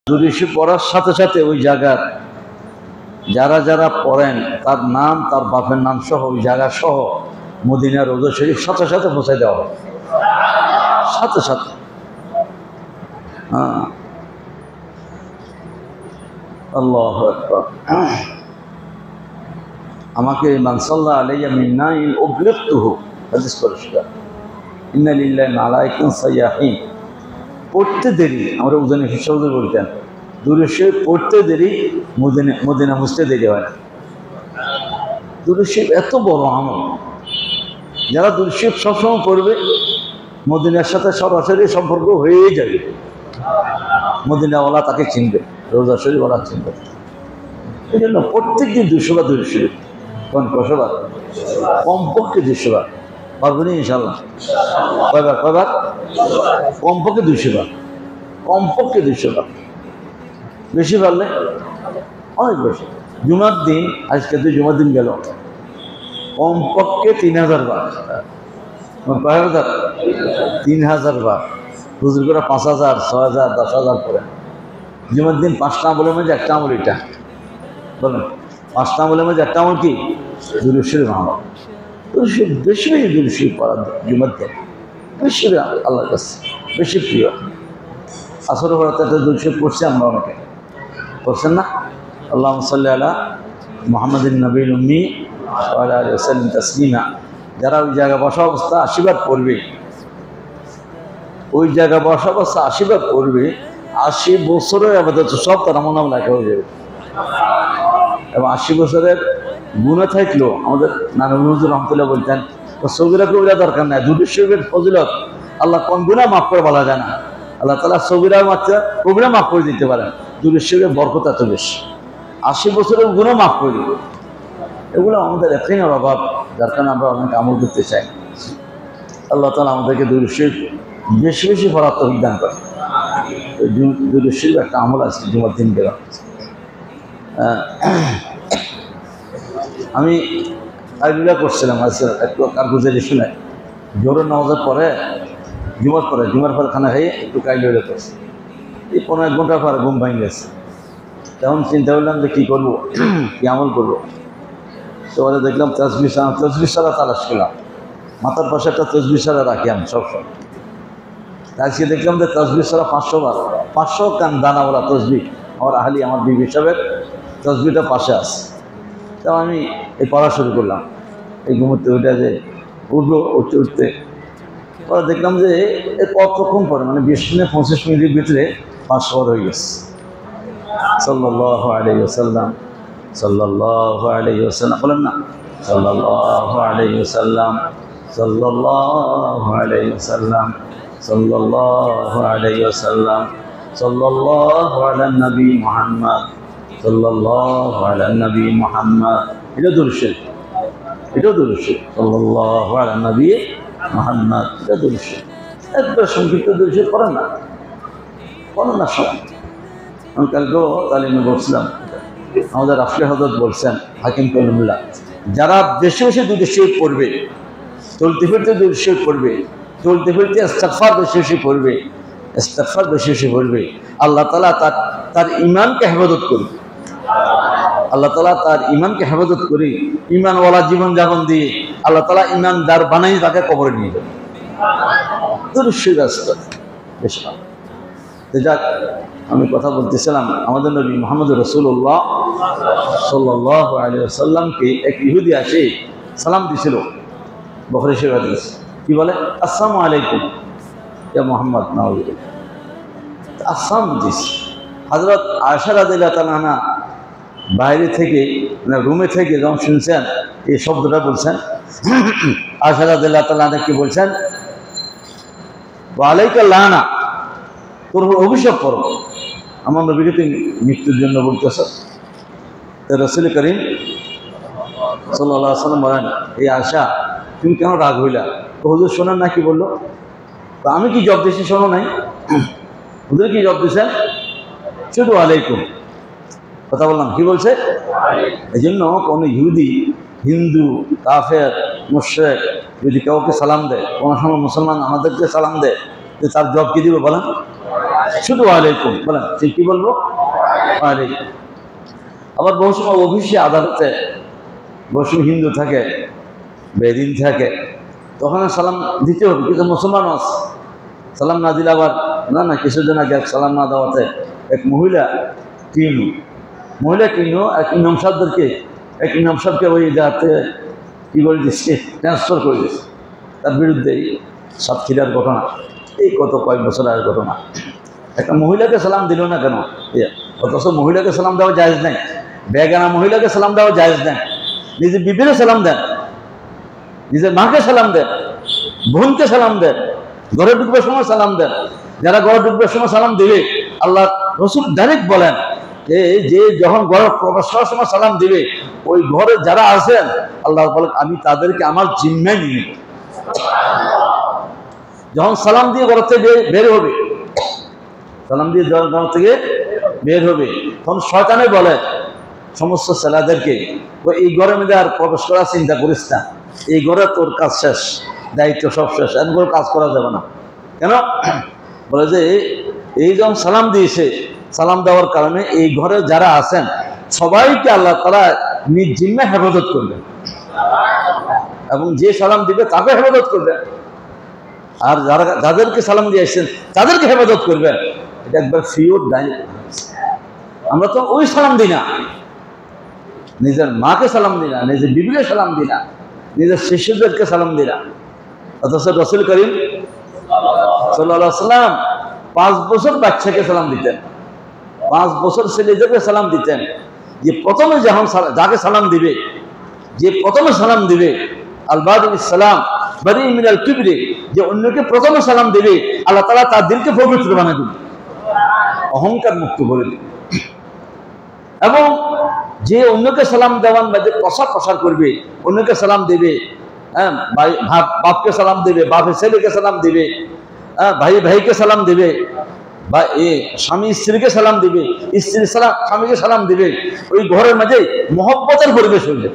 দুরূদ শরীফ পড়ার সাথে সাথে ওই জায়গার যারা যারা পড়েন তার নাম, তার বাপের নাম সহ ওই জায়গা সহ মদিনা রওজা শরীফ সাথে সাথে পৌঁছে দেওয়া হবে, সাথে সাথে। আল্লাহু আকবার। আমাকে মান সাল্লা আলাইয়া মিন্নাইন উবলিগতুহু, হাদিস পরিষ্কার। ইন্না লিল্লাহি মালাইকাতান সাইয়াহিন, পড়তে দেরি, আমরা উজানি হিসাবে বলতেন দুরূদ শরীফ পড়তে দেরি, মদিনা মুছতে দেরি হয় না। দুরূদ শরীফ এত বড় আমল, যারা দুরূদ শরীফ সবসময় পড়বে মদিনার সাথে সরাসরি সম্পর্ক হয়েই যাবে। মদিনাওয়ালা তাকে চিনবে, রওজা শরীফওয়ালা চিনবে। এই জন্য প্রত্যেক দিন 200 বার দুরূদ শরীফ, কোন 200 বার, কমপক্ষে 200 বার। পারবো না ইনশাল্লাহ? কয়বার? কমপক্ষে 200 বার, কমপক্ষে 200 বার। বেশি পারলে অনেক বেশি। জুমার দিন, আজকে তো জুমার দিন গেল, কমপক্ষে 3000 বার। কয় হাজার? 3000 বার। হুজুর করে 5000, 6000, 10000 করে। জুমার দিন 5টা আমলের মধ্যে একটা আমল এটা, বলেন 5টা আমলের মধ্যে একটা আমল কি? দুরূদ শরীফ আমল। দুরূদ শরীফ বেশি বেশি দুরূদ শরীফ পড়া জুমার দিন বেশি আল্লাহর কাছে বেশি প্রিয়। আসর পড়াতে একটা দুরূদ শরীফ পড়ছি আমরা, অনেকে পড়ছেন না? আল্লাহুম্মা সাল্লি আলা মুহাম্মাদিন নবিয়্যিল উম্মি ওয়া আলা আলিহি ওয়া সাল্লিম তাসলিমা। যারা ওই জায়গায় বসা অবস্থা 80 বার পড়বে, ওই জায়গায় বসা অবস্থা 80 বার পড়বে, 80 বছরের আবাদত সব তার আমল লেখা হয়ে যাবে। এবং 80 বছরের গুনাহ থাকলেও আমাদের নানা হুজুর রহমাতুল্লাহ বলতেন সগীরা কবিরা দরকার নাই, দুরূদ শরীফের ফজিলত আল্লাহ কোন গুনাহ মাফ করে বলা যায় না। আল্লাহ তাআলা সগীরা মাত্রা কবিরা মাফ করে দিতে পারেন, দুরূদ শরীফের বরকত এত বেশি। 80 বছরের গুনাহ মাফ করে দিবে। এগুলো আমাদের ইয়াকিনের অভাব, যার কারণে আমরা অনেক আমল করতে চাই। আল্লাহ তাআলা আমাদেরকে দুরূদ শরীফ বেশি বেশি পড়ার তৌফিক দান করেন। দুরূদ শরীফ একটা আমল আছে জুমার দিন গেলাম। আমি আইডিয়া করছিলাম আজকে একটু কারগুজারি শুনে, জোরের নামাজের পরে জুমার পরে খানা খাইয়ে একটু কাইলিয়া করছি। এই 15 ঘন্টা পরে ঘুম ভেঙে গেছে। তখন চিন্তা করলাম যে কী করবো, কী আমল করবো। তো দেখলাম তসবিহ সারা তালাশ করলাম, মাথার পাশে একটা তসবিহ সারা রাখি আমি সবসময়। আজকে দেখলাম যে তসবিহ সারা 500 বার, 500 কান দানাওয়ালা তসবিহ আমার আহলি, আমার বিবি সাহেবের তসবিহটা পাশে আছে। তো আমি এই পড়া শুরু করলাম, এই ঘুমোতে ওইটা যে উঠবো, উঠতে পরে দেখলাম যে কতক্ষণ পরে, মানে 20 মিনিট 25 মিনিটের ভিতরে 500 বার হয়ে গেছে। সাল্লাল্লাহু আলাইহি ওয়াসাল্লাম, সাল্লাল্লাহু আলাইহি ওয়াসাল্লাম, বলেন না সাল্লাল্লাহু আলাইহি ওয়াসাল্লাম, সাল্লাল্লাহু আলাইহি ওয়াসাল্লাম, সাল্লাল্লাহু আলাইহি ওয়াসাল্লাম, সাল্লাল্লাহু আলা নবী মুহাম্মদ, সাল্লাল্লাহু আলা নবী মুহাম্মদ। এটা দুরূদ শরীফ, এটাও দুরূদ শরীফ। সাল্লাল্লাহু আলা নবী মুহাম্মদ, এটা দুরূদ শরীফ। একবার সংক্ষিপ্ত দুরূদ শরীফ পড়েন না সব। আমি কালকেও তালিমে বলছিলাম, আমাদের রাফি হযরত বলছেন, হাকিম কলিমুল্লাহ, যারা বেশি বেশি দুরূদ শরীফ পড়বে, চলতে ফিরতে দুরূদ শরীফ পড়বে, চলতে ফিরতে ইস্তিগফার বেশি বেশি পড়বে, ইস্তিগফার বেশি বেশি পড়বে, আল্লাহ তাআলা তার ঈমানকে হেফাজত করবে। আল্লাহ তাআলা তার ঈমানকে হেফাজত করে ঈমানওয়ালা জীবন যাপন দিয়ে আল্লাহ তাআলা ঈমানদার বানাই তাকে কবরে নিয়ে যাবে। দুরূদ শরীফ আসতে বেশি। যাক, আমি কথা বলতেছিলাম, আমাদের নবী মুহাম্মদ রাসূলুল্লাহ সাল্লাল্লাহু আলাইহি ওয়াসাল্লামকে এক ইহুদি আসে সালাম দিছিল। বুখারী শরীফ হাদিস, কি বলে? আসসালামু আলাইকুম ইয়া মুহাম্মদ, নাউযুবিল্লাহ। আসসালাম দিস। হযরত আয়েশা রাদিয়াল্লাহু তাআলা আনহা বাইরে থেকে, মানে রুমে থেকে যখন শুনছেন এই শব্দটা বলছেন, আয়েশা রাদিয়াল্লাহু তাআলা আনহা কি বলছেন? ওয়া আলাইকা লানা, তোর অভিশাপ করো। আমার নবীকে তুমি মৃত্যুর জন্য বলতেছ। রাসূল করিম সাল্লাল্লাহু আলাইহি ওয়াসাল্লাম বলেন, এই আয়েশা তুমি কেন রাগ হইলা? তো হুজুর শোনেন না কি বললো? তো আমি কি জবাব দিয়েছি শোনো নাই? হুজুর কি জবাব দিয়েছেন? শুধু আলাইকুম কথা বললাম। কি বলছে? এই জন্য কোনো ইহুদি, হিন্দু, কাফের, মুশরিক যদি কাউকে সালাম দেয়, কোনো সময় মুসলমান আমাদেরকে সালাম দেয়, তার জবাব কি দিবে বলেন? শুধু ওয়ালাইকুম বলেন, ঠিক কি বলবো? ওয়ালাইকুম। আবার বহু সময় অফিসে আদালতে বহু সময় হিন্দু থাকে, বেদিন থাকে, তখন সালাম দিতে হবে, কিন্তু মুসলমান আছে সালাম না দিলে আবার না কিছুদিন আগে সালাম না দেওয়াতে এক মহিলা কিনু এক ইমাম সাহেবকে ওই জায়গাতে কী করে দিচ্ছে, ট্রান্সফার করে দিচ্ছে। তার বিরুদ্ধে সাতক্ষীরার ঘটনা, এই কত কয়েক বছর আগের ঘটনা। একটা মহিলাকে সালাম দিল না কেন? অথচ মহিলাকে সালাম দেওয়া জায়েজ নাই, বেগানা মহিলাকে সালাম দেওয়া জায়েজ নাই। নিজের বিবিরে সালাম দেন, নিজের মাকে সালাম দেন, বোনকে সালাম দেন, ঘরে ঢুকবার সময় সালাম দেন। যারা ঘরে ঢুকবার সময় সালাম দিবে, আল্লাহ রসুল ডাইরেক্ট বলেন যে যখন ঘরে প্রবেশ করার সময় সালাম দিবে, ওই ঘরে যারা আছেন আল্লাহ বলেন আমি তাদেরকে আমার জিম্মায় নিয়ে নেব। যখন সালাম দিয়ে ঘর থেকে বের হবে, সালাম দিয়ে ঘর থেকে বের হবে, তখন শয়তানে বলে সমস্ত ছেলেদেরকে এই ঘরের মধ্যে আর প্রবেশ করার চিন্তা করিস না, এই ঘরে তোর কাজ শেষ, দায়িত্ব সব শেষ, এমন করে কাজ করা যাবে না। কেন? বলে যে এই যখন সালাম দিয়েছে, সালাম দেওয়ার কারণে এই ঘরে যারা আছেন সবাইকে আল্লাহ তাআলা নিজ জিম্মায় হেফাজত করবেন, এবং যে সালাম দিবে তাকে হেফাজত করবেন, আর যাদেরকে সালাম দিয়ে আসছেন তাদেরকে হেফাজত করবেন। এটা একবার ফিওর ডাইরেক্ট। আমরা তো ওই সালাম দিই না, নিজের মাকে সালাম দিই না, নিজের বিবিকে সালাম দিই না, নিজের শিশুদেরকে সালাম দিই না। অথচ রাসূল করিম সাল্লাল্লাহু আলাইহি ওয়াসাল্লাম 5 বছর বাচ্চাকে সালাম দিতেন, 5 বছর ছেলেদেরকে সালাম দিতেন। যে প্রথমে যখন যাকে সালাম দিবে, যে প্রথমে সালাম দিবে, আল বাদুল সালাম বারি মিনাল কিবরি, যে অন্যকে প্রথমে সালাম দিবে আল্লাহ তাআলা তার দিলকে পবিত্র বানিয়ে দিবেন, অহংকার মুক্ত করে দিবেন। এবং যে অন্যকে সালাম দেওয়ান বা যে প্রসার করবে, অন্যকে সালাম দেবে, হ্যাঁ বাপকে সালাম দেবে, বাপের ছেলেকে সালাম দেবে, হ্যাঁ ভাইকে সালাম দেবে, বা স্বামী স্ত্রীকে সালাম দিবে, স্ত্রী স্বামীকে সালাম দিবে, ওই ঘরের মাঝে মহব্বতের পরিবেশ হইবে।